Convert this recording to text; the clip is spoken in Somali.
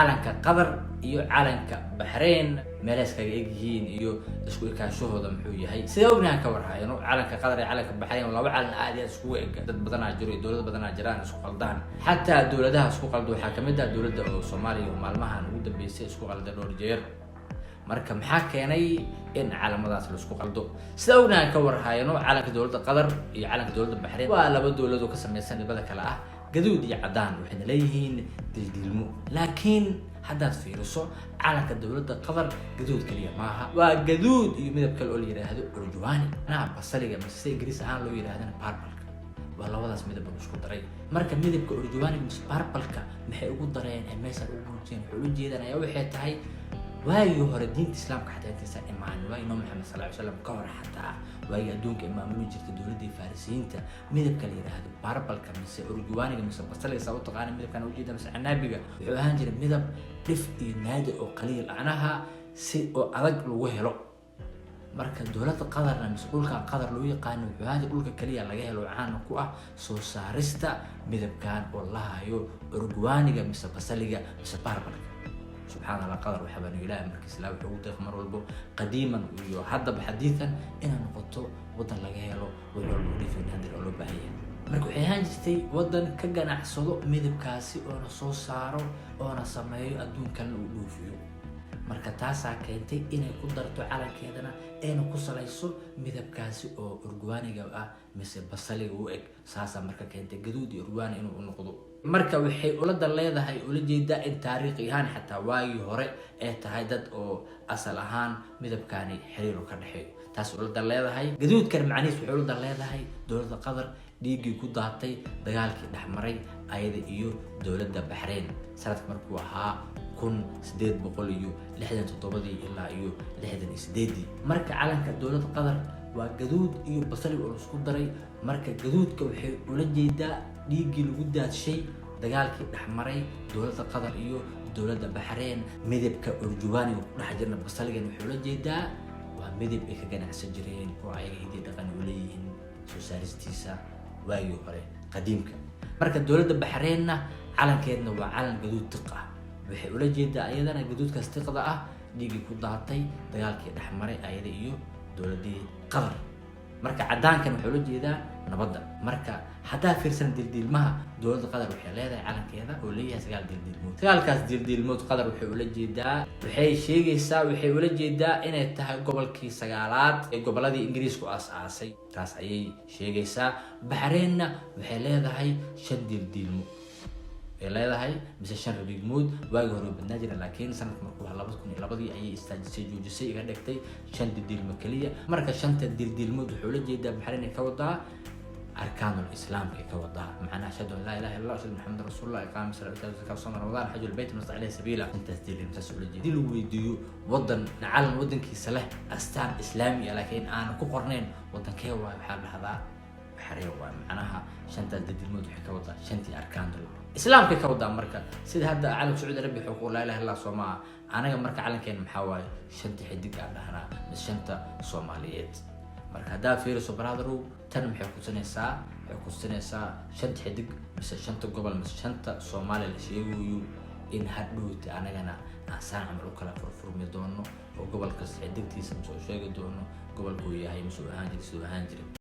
calanka Qatar iyo calanka Bahrain meelaas kaga egyihiin iyo isku ekaashahooda muxuu yahay sida ognahay ka warhayno calanka Qatar iyo calanka Bahrain laba calan aad iyo isku eg dad badan jiro dawlad badan jiraan isku qaldaan xataa dawladaha isku qaldo waxa kamid ah dawladda Soomaaliya oo maalmahan ugu dambeysay isku qalday dhowr jeer marka maxaa keenay in calaamadaas la isku qaldo sida ognahay ka warhayno calanka dawladda Qatar iyo calanka dawladda Bahrain waa laba dawlad oo ka samaysan dibada kala ah gaduud iyo cadaan waxayna leeyihiin dildiilmo laakiin haddaad fiiriso calanka dawladda Qatar gaduud kaliya maaha waa gaduud iyo midab kale oo la yiraahdo urjuwaani basaliga mise Ingiriis ahaan loo yiraahdana purple waa labadaas midab oo isku daray marka midabka urjuwaani mise purple maxay ugu dareen meesha ugu muujiyeen wuxuu u jeedanayaa waxay tahay waayo hore diinta islaamka xataa inta imaan waa inoo Maxamed sallallahu alayhi wasallam ka hor xataa waayo adduunka imaamulu jirta dawladda Faarisiinta midabka la yiraahdo purple mise urjuwaaniga mise basaliga sababta qaana midabkan u jeedana mise canabiga wuxuu ahaan jiray midab dhif iyo naadir oo qaliil anaha si oo adag lagu helo marka dawladda Qatarna mise dhulka Qatar loo yaqaan wuxuu ahaan dhulka kaliya laga helo caan ku ah soo saarista midabkan oo la hayo urjuwaaniga mise basaliga mise purple سبحان الله قدر وحبنا إله مركز لا وحوق تخمر والبو قديما وحتى بحديثا إن نقطه وطن لجهله والولد في الهندر أولو بهية مركو حيان جستي وطن كجنا حصلوا مذب كاسي وأنا صوص صاروا وأنا سمايو أدون كان ولوفيو مركا تاسع كنتي إن قدرتو على كذا إن قصة ليسو مذب كاسي أو أرجواني جوا مثل بصلي وإك ساسا مركا كنتي جدودي أرجواني إنه نقضو marka waxay ula daleedahay ula jeedaa in taariikhi ahaan xataa waagi hore ee tahay dad oo asal ahaan midabkaani xiriir ka dhaxeeyo taas ula daleedahay gaduudkan macnihiisu wuxuu ula daleedahay dawladda Qatar dhiigii ku daatay dagaalkii dhaxmaray ayada iyo dawladda Bahrain sanadka markuu ahaa 1867 ilaa iyo 68 marka calanka dawladda Qatar waa gaduud iyo basali oo isku daray marka gaduudka waxay ula jeedaa dhiigii lagu daadshay dagaalkii dhaxmaray dawladda Qatar iyo dawladda Bahrain midabka urjuwaaniga ku dhex jirna basaligan wuxuu la jeedaa waa midab ay ka ganacsan jireen oo ay hidii dhaqan u leeyihiin soo saaristiisa waagi hore qadiimka marka dawladda Bahrainna calankeedna waa calan gaduud tiq ah waxay ula jeedaa ayadana gaduudkaas tiqda ah dhiigii ku daatay dagaalkii dhaxmaray ayada iyo dawladda Qatar marka cadaankan wuxuu la jeedaa nabadda marka hadaa fiirsan dildiilmaha dawladda Qatar waxay leedahay calankeeda oo leeyahay sagaal dildiilmood sagaalkaas dildiilmood Qatar waxay ula jeedaa waxay ula jeedaa inay tahay gobolkii sagaalaad ee goboladii Ingiriisku aasaasay taas ayay sheegaysaa Bahrainna waxay leedahay shan dildiilmo leedahay mise shan dildiilmood waagi hore badnaa jira laakiin sanadka markuu 2002 ayay istaajisay joojisay iga dhigtay shan dildiilmo kaliya marka shanta dildiilmood wuxuu la jeedaa Bahrain ka wadaa أركان الإسلام كوضع معناه أشهد أن لا إله إلا الله وأشهد محمد رسول الله إقام الصلاة وزكاة وصوم رمضان حج البيت من استطاع إليه سبيلا من تسجيل المسؤول الجديد دي ويديو وطن نعلم وطن كيسله أستان إسلامي لكن أنا كقرنين وطن كيوا بحال هذا بحريوا معناها شنت الدين الموضوع كوضع شنتي أركان الإسلام كوضع مركا سيد هذا عالم سعود ربي حقوق لا إله إلا الله صوما أنا مركا عالم كان محاوي شنتي حديك على هنا بس شنت صوماليات marka hadaa fiiriso brother tan maxay ku sanaysaa shanta xidig mise shanta gobol mise shanta Soomaaliya la sheegayo in hadhuut anagana aan amal u kala furfurmi doono oo gobolka xidigtiisa soo sheegi doono gobolku yahay mas'uul ahaan jiray